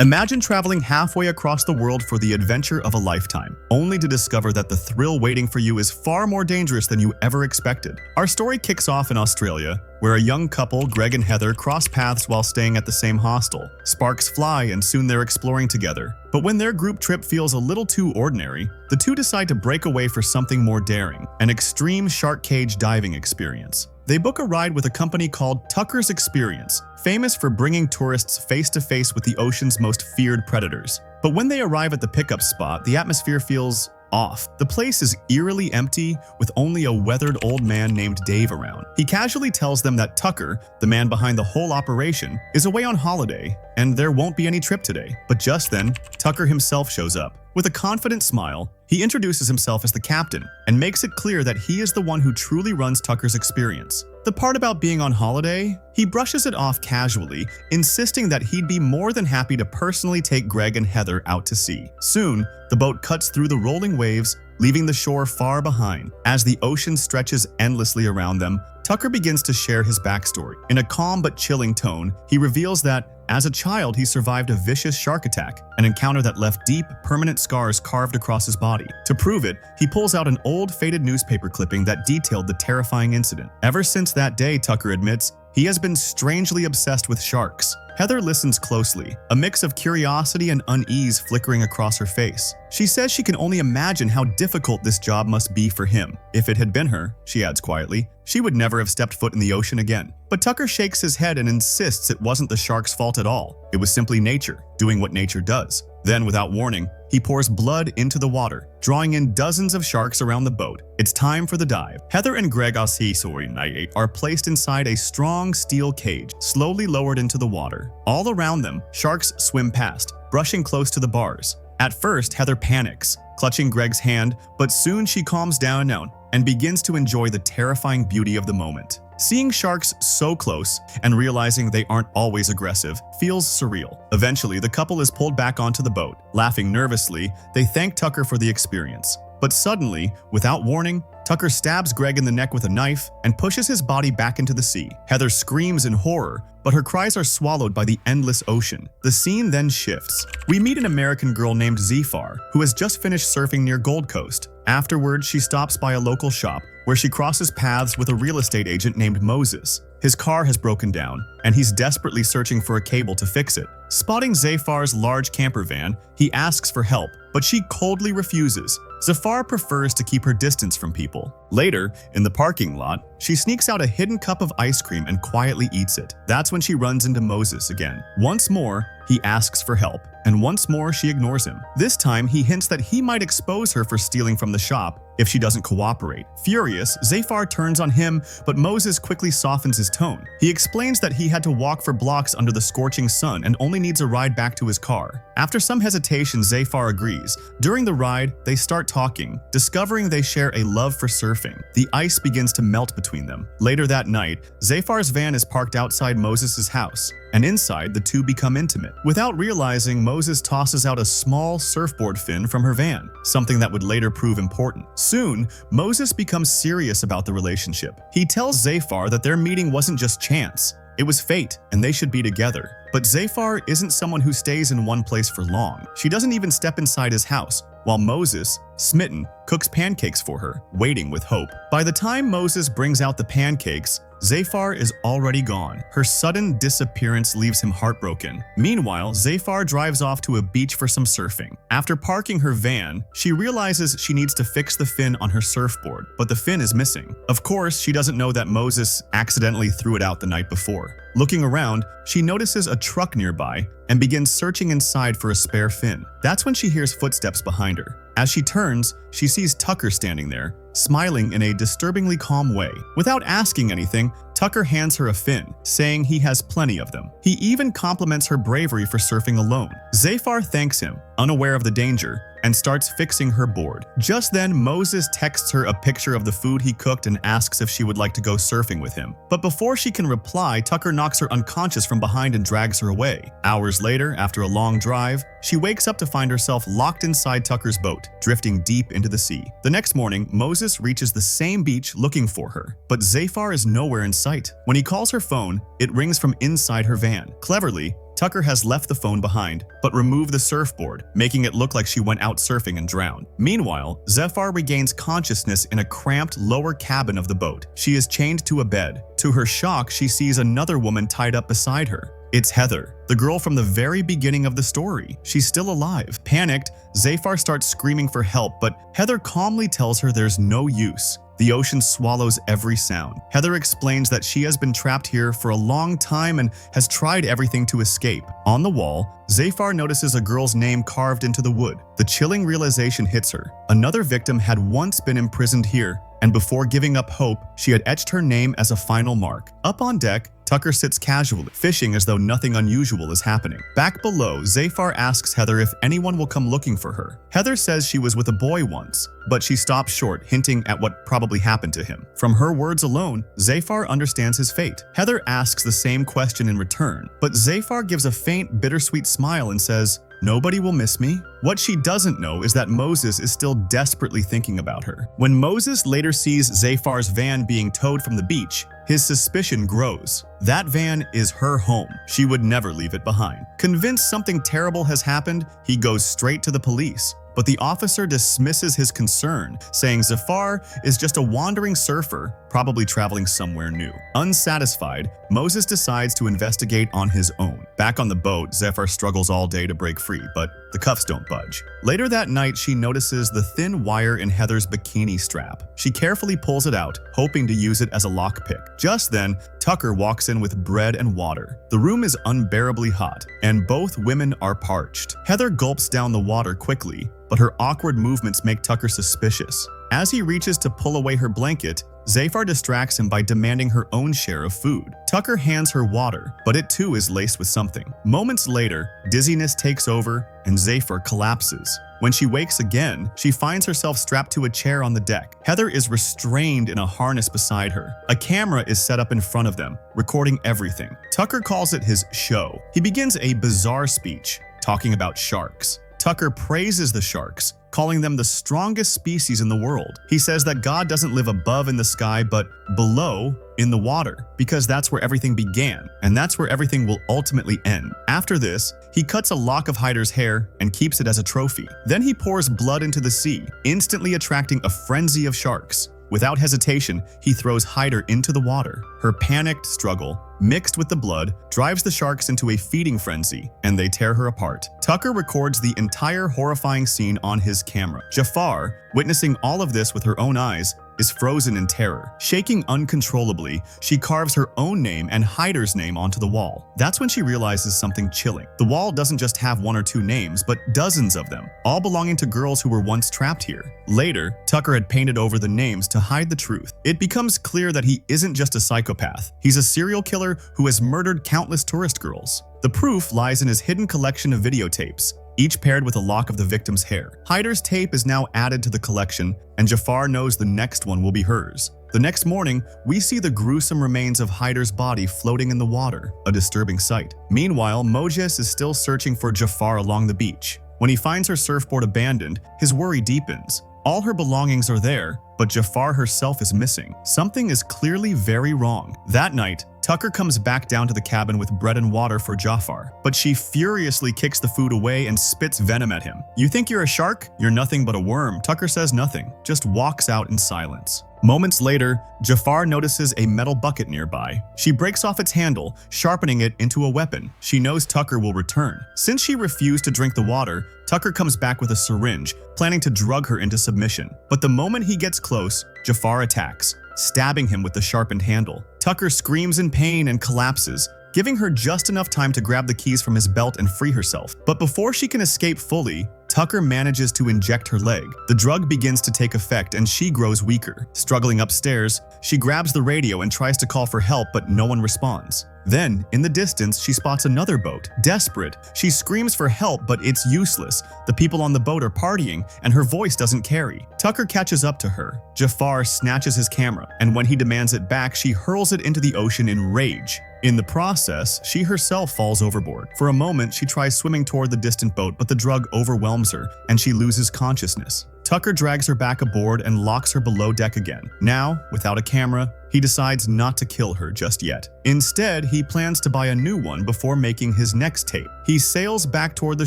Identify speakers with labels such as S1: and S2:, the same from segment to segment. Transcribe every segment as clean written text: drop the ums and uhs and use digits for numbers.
S1: Imagine traveling halfway across the world for the adventure of a lifetime, only to discover that the thrill waiting for you is far more dangerous than you ever expected. Our story kicks off in Australia, where a young couple, Greg and Heather, cross paths while staying at the same hostel. Sparks fly and soon they're exploring together. But when their group trip feels a little too ordinary, the two decide to break away for something more daring, an extreme shark cage diving experience. They book a ride with a company called Tucker's Experience, famous for bringing tourists face to face with the ocean's most feared predators. But when they arrive at the pickup spot, the atmosphere feels off. The place is eerily empty, with only a weathered old man named Dave around. He casually tells them that Tucker, the man behind the whole operation, is away on holiday, and there won't be any trip today. But just then, Tucker himself shows up. With a confident smile, he introduces himself as the captain and makes it clear that he is the one who truly runs Tucker's Experience. The part about being on holiday, he brushes it off casually, insisting that he'd be more than happy to personally take Greg and Heather out to sea. Soon, the boat cuts through the rolling waves, leaving the shore far behind. As the ocean stretches endlessly around them, Tucker begins to share his backstory. In a calm but chilling tone, he reveals that as a child, he survived a vicious shark attack, an encounter that left deep, permanent scars carved across his body. To prove it, he pulls out an old, faded newspaper clipping that detailed the terrifying incident. Ever since that day, Tucker admits, he has been strangely obsessed with sharks. Heather listens closely, a mix of curiosity and unease flickering across her face. She says she can only imagine how difficult this job must be for him. If it had been her, she adds quietly, she would never have stepped foot in the ocean again. But Tucker shakes his head and insists it wasn't the shark's fault at all. It was simply nature, doing what nature does. Then, without warning, he pours blood into the water, drawing in dozens of sharks around the boat. It's time for the dive. Heather and Greg are placed inside a strong steel cage, slowly lowered into the water. All around them, sharks swim past, brushing close to the bars. At first, Heather panics, clutching Greg's hand, but soon she calms down and begins to enjoy the terrifying beauty of the moment. Seeing sharks so close and realizing they aren't always aggressive feels surreal. Eventually, the couple is pulled back onto the boat. Laughing nervously, they thank Tucker for the experience. But suddenly, without warning, Tucker stabs Greg in the neck with a knife and pushes his body back into the sea. Heather screams in horror, but her cries are swallowed by the endless ocean. The scene then shifts. We meet an American girl named Zafar, who has just finished surfing near Gold Coast. Afterwards, she stops by a local shop where she crosses paths with a real estate agent named Moses. His car has broken down, and he's desperately searching for a cable to fix it. Spotting Zafar's large camper van, he asks for help, but she coldly refuses. Zafar prefers to keep her distance from people. Later, in the parking lot, she sneaks out a hidden cup of ice cream and quietly eats it. That's when she runs into Moses again. Once more, he asks for help, and once more she ignores him. This time, he hints that he might expose her for stealing from the shop if she doesn't cooperate. Furious, Zafar turns on him, but Moses quickly softens his tone. He explains that he had to walk for blocks under the scorching sun and only needs a ride back to his car. After some hesitation, Zafar agrees. During the ride, they start talking, discovering they share a love for surfing. The ice begins to melt between them. Later that night, Zafar's van is parked outside Moses' house, and inside, the two become intimate. Without realizing, Moses tosses out a small surfboard fin from her van, something that would later prove important. Soon, Moses becomes serious about the relationship. He tells Zafar that their meeting wasn't just chance. It was fate, and they should be together. But Zafar isn't someone who stays in one place for long. She doesn't even step inside his house, while Moses, smitten, cooks pancakes for her, waiting with hope. By the time Moses brings out the pancakes, Zafar is already gone. Her sudden disappearance leaves him heartbroken. Meanwhile, Zafar drives off to a beach for some surfing. After parking her van, she realizes she needs to fix the fin on her surfboard, but the fin is missing. Of course, she doesn't know that Moses accidentally threw it out the night before. Looking around, she notices a truck nearby and begins searching inside for a spare fin. That's when she hears footsteps behind her. As she turns, she sees Tucker standing there, smiling in a disturbingly calm way. Without asking anything, Tucker hands her a fin, saying he has plenty of them. He even compliments her bravery for surfing alone. Zafar thanks him, unaware of the danger, and starts fixing her board. Just then, Moses texts her a picture of the food he cooked and asks if she would like to go surfing with him. But before she can reply, Tucker knocks her unconscious from behind and drags her away. Hours later, after a long drive, she wakes up to find herself locked inside Tucker's boat, drifting deep into the sea. The next morning, Moses reaches the same beach looking for her, but Zafar is nowhere in sight. When he calls her phone, it rings from inside her van. Cleverly, Tucker has left the phone behind, but removed the surfboard, making it look like she went out surfing and drowned. Meanwhile, Zephyr regains consciousness in a cramped lower cabin of the boat. She is chained to a bed. To her shock, she sees another woman tied up beside her. It's Heather, the girl from the very beginning of the story. She's still alive. Panicked, Zephyr starts screaming for help, but Heather calmly tells her there's no use. The ocean swallows every sound. Heather explains that she has been trapped here for a long time and has tried everything to escape. On the wall, Zephyr notices a girl's name carved into the wood. The chilling realization hits her. Another victim had once been imprisoned here, and before giving up hope, she had etched her name as a final mark. Up on deck, Tucker sits casually, fishing as though nothing unusual is happening. Back below, Zephyr asks Heather if anyone will come looking for her. Heather says she was with a boy once, but she stops short, hinting at what probably happened to him. From her words alone, Zephyr understands his fate. Heather asks the same question in return, but Zephyr gives a faint, bittersweet smile and says, "Nobody will miss me." What she doesn't know is that Moses is still desperately thinking about her. When Moses later sees Zephyr's van being towed from the beach, his suspicion grows. That van is her home. She would never leave it behind. Convinced something terrible has happened, he goes straight to the police. But the officer dismisses his concern, saying Zephyr is just a wandering surfer, probably traveling somewhere new. Unsatisfied, Moses decides to investigate on his own. Back on the boat, Zephyr struggles all day to break free, but the cuffs don't budge. Later that night, she notices the thin wire in Heather's bikini strap. She carefully pulls it out, hoping to use it as a lockpick. Just then, Tucker walks in with bread and water. The room is unbearably hot, and both women are parched. Heather gulps down the water quickly, but her awkward movements make Tucker suspicious. As he reaches to pull away her blanket, Zephyr distracts him by demanding her own share of food. Tucker hands her water, but it too is laced with something. Moments later, dizziness takes over and Zephyr collapses. When she wakes again, she finds herself strapped to a chair on the deck. Heather is restrained in a harness beside her. A camera is set up in front of them, recording everything. Tucker calls it his show. He begins a bizarre speech, talking about sharks. Tucker praises the sharks, calling them the strongest species in the world. He says that God doesn't live above in the sky, but below in the water, because that's where everything began, and that's where everything will ultimately end. After this, he cuts a lock of Hyder's hair and keeps it as a trophy. Then he pours blood into the sea, instantly attracting a frenzy of sharks. Without hesitation, he throws Hyder into the water. Her panicked struggle, mixed with the blood, drives the sharks into a feeding frenzy, and they tear her apart. Tucker records the entire horrifying scene on his camera. Jafar, witnessing all of this with her own eyes, is frozen in terror. Shaking uncontrollably, she carves her own name and Hyder's name onto the wall. That's when she realizes something chilling. The wall doesn't just have one or two names, but dozens of them, all belonging to girls who were once trapped here. Later, Tucker had painted over the names to hide the truth. It becomes clear that he isn't just a psychopath. He's a serial killer who has murdered countless tourist girls. The proof lies in his hidden collection of videotapes, each paired with a lock of the victim's hair. Hyder's tape is now added to the collection, and Jafar knows the next one will be hers. The next morning, we see the gruesome remains of Hyder's body floating in the water, a disturbing sight. Meanwhile, Moses is still searching for Jafar along the beach. When he finds her surfboard abandoned, his worry deepens. All her belongings are there, but Jafar herself is missing. Something is clearly very wrong. That night, Tucker comes back down to the cabin with bread and water for Jafar, but she furiously kicks the food away and spits venom at him. "You think you're a shark? You're nothing but a worm." Tucker says nothing, just walks out in silence. Moments later, Jafar notices a metal bucket nearby. She breaks off its handle, sharpening it into a weapon. She knows Tucker will return. Since she refused to drink the water, Tucker comes back with a syringe, planning to drug her into submission. But the moment he gets close, Jafar attacks, stabbing him with the sharpened handle. Tucker screams in pain and collapses, giving her just enough time to grab the keys from his belt and free herself. But before she can escape fully, Tucker manages to inject her leg. The drug begins to take effect and she grows weaker. Struggling upstairs, she grabs the radio and tries to call for help, but no one responds. Then, in the distance, she spots another boat. Desperate, she screams for help, but it's useless. The people on the boat are partying, and her voice doesn't carry. Tucker catches up to her. Jafar snatches his camera, and when he demands it back, she hurls it into the ocean in rage. In the process, she herself falls overboard. For a moment, she tries swimming toward the distant boat, but the drug overwhelms her, and she loses consciousness. Tucker drags her back aboard and locks her below deck again. Now, without a camera, he decides not to kill her just yet. Instead, he plans to buy a new one before making his next tape. He sails back toward the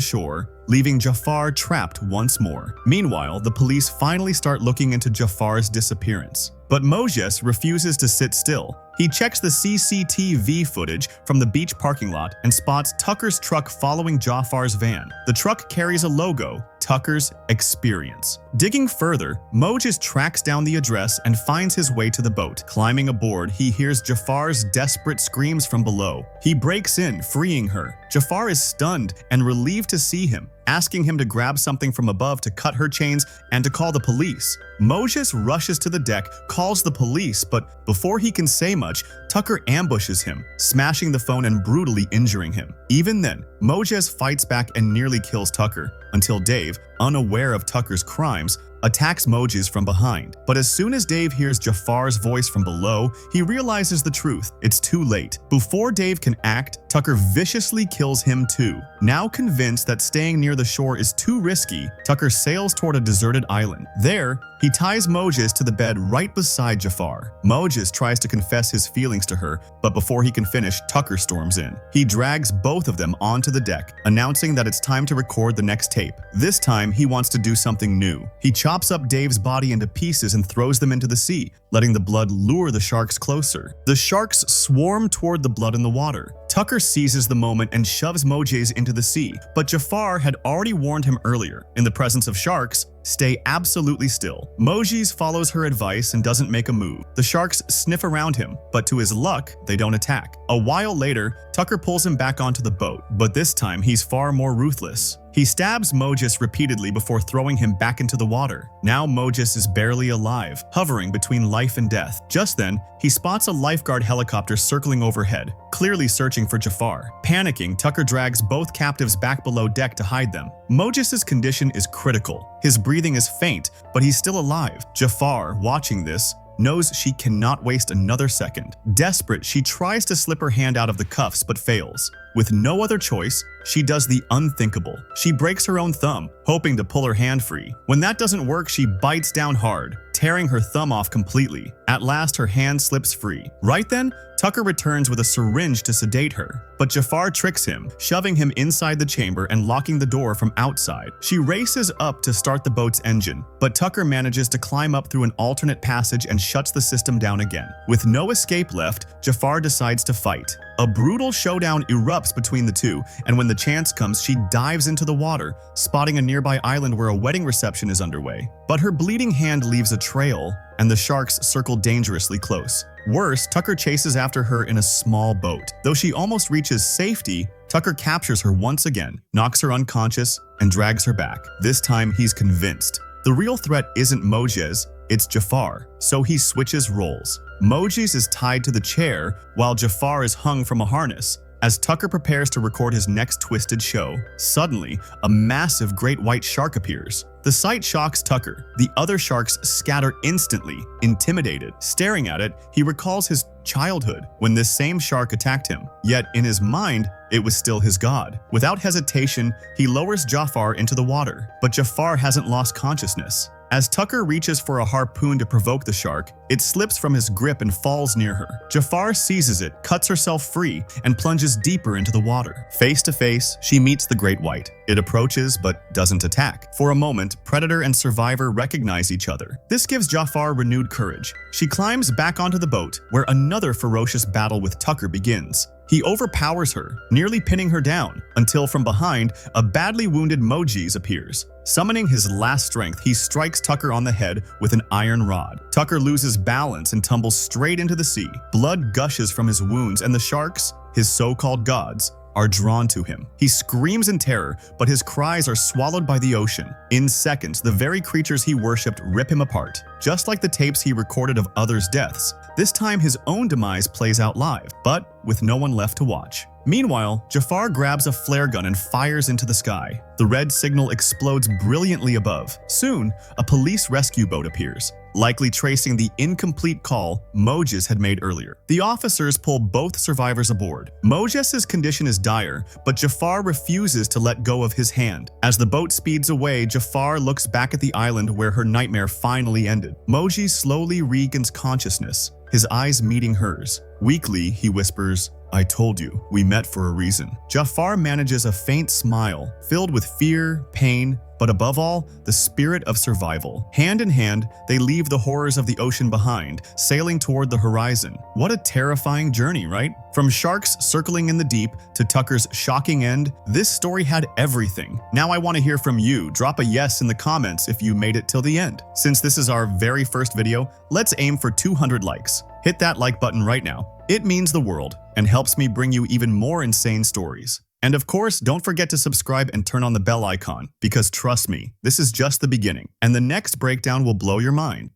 S1: shore, leaving Jafar trapped once more. Meanwhile, the police finally start looking into Jafar's disappearance. But Moses refuses to sit still. He checks the CCTV footage from the beach parking lot and spots Tucker's truck following Jafar's van. The truck carries a logo, Tucker's Experience. Digging further, Moses tracks down the address and finds his way to the boat. Climbing aboard, he hears Jafar's desperate screams from below. He breaks in, freeing her. Jafar is stunned and relieved to see him, asking him to grab something from above to cut her chains and to call the police. Moses rushes to the deck, calls the police, but before he can say much, Tucker ambushes him, smashing the phone and brutally injuring him. Even then, Moses fights back and nearly kills Tucker, until Dave, unaware of Tucker's crimes, attacks Moses from behind. But as soon as Dave hears Jafar's voice from below, he realizes the truth. It's too late. Before Dave can act, Tucker viciously kills him too. Now convinced that staying near the shore is too risky, Tucker sails toward a deserted island. There, he ties Moses to the bed right beside Jafar. Moses tries to confess his feelings to her, but before he can finish, Tucker storms in. He drags both of them onto the deck, announcing that it's time to record the next tape. This time, he wants to do something new. He chops up Dave's body into pieces and throws them into the sea, letting the blood lure the sharks closer. The sharks swarm toward the blood in the water. Tucker seizes the moment and shoves Moses into the sea, but Jafar had already warned him earlier. In the presence of sharks, stay absolutely still. Moses follows her advice and doesn't make a move. The sharks sniff around him, but to his luck, they don't attack. A while later, Tucker pulls him back onto the boat, but this time he's far more ruthless. He stabs Moses repeatedly before throwing him back into the water. Now Moses is barely alive, hovering between life and death. Just then, he spots a lifeguard helicopter circling overhead, clearly searching for Jafar. Panicking, Tucker drags both captives back below deck to hide them. Moses' condition is critical. His breathing is faint, but he's still alive. Jafar, watching this, knows she cannot waste another second. Desperate, she tries to slip her hand out of the cuffs but fails. With no other choice, she does the unthinkable. She breaks her own thumb, hoping to pull her hand free. When that doesn't work, she bites down hard, tearing her thumb off completely. At last, her hand slips free. Right then, Tucker returns with a syringe to sedate her, but Jafar tricks him, shoving him inside the chamber and locking the door from outside. She races up to start the boat's engine, but Tucker manages to climb up through an alternate passage and shuts the system down again. With no escape left, Jafar decides to fight. A brutal showdown erupts between the two, and when the chance comes, she dives into the water, spotting a nearby island where a wedding reception is underway. But her bleeding hand leaves a trail, and the sharks circle dangerously close. Worse, Tucker chases after her in a small boat. Though she almost reaches safety, Tucker captures her once again, knocks her unconscious, and drags her back. This time, he's convinced. The real threat isn't Moses, it's Jafar, so he switches roles. Moses is tied to the chair, while Jafar is hung from a harness. As Tucker prepares to record his next twisted show, suddenly, a massive great white shark appears. The sight shocks Tucker. The other sharks scatter instantly, intimidated. Staring at it, he recalls his childhood when this same shark attacked him. Yet, in his mind, it was still his god. Without hesitation, he lowers Jafar into the water, but Jafar hasn't lost consciousness. As Tucker reaches for a harpoon to provoke the shark, it slips from his grip and falls near her. Jafar seizes it, cuts herself free, and plunges deeper into the water. Face to face, she meets the great white. It approaches but doesn't attack. For a moment, predator and survivor recognize each other. This gives Jafar renewed courage. She climbs back onto the boat, where another ferocious battle with Tucker begins. He overpowers her, nearly pinning her down, until from behind, a badly wounded Moses appears. Summoning his last strength, he strikes Tucker on the head with an iron rod. Tucker loses balance and tumbles straight into the sea. Blood gushes from his wounds, and the sharks, his so-called gods, are drawn to him. He screams in terror, but his cries are swallowed by the ocean. In seconds, the very creatures he worshipped rip him apart. Just like the tapes he recorded of others' deaths, this time his own demise plays out live, but with no one left to watch. Meanwhile, Jafar grabs a flare gun and fires into the sky. The red signal explodes brilliantly above. Soon, a police rescue boat appears. likely tracing the incomplete call Moses had made earlier. The officers pull both survivors aboard. Moses' condition is dire, but Jafar refuses to let go of his hand. As the boat speeds away, Jafar looks back at the island where her nightmare finally ended. Moses slowly regains consciousness, his eyes meeting hers. Weakly, he whispers, "I told you, we met for a reason." Jafar manages a faint smile, filled with fear, pain, but above all, the spirit of survival. Hand in hand, they leave the horrors of the ocean behind, sailing toward the horizon. What a terrifying journey, right? From sharks circling in the deep to Tucker's shocking end, this story had everything. Now I want to hear from you. Drop a yes in the comments if you made it till the end. Since this is our very first video, let's aim for 200 likes. Hit that like button right now. It means the world and helps me bring you even more insane stories. And of course, don't forget to subscribe and turn on the bell icon, because trust me, this is just the beginning, and the next breakdown will blow your mind.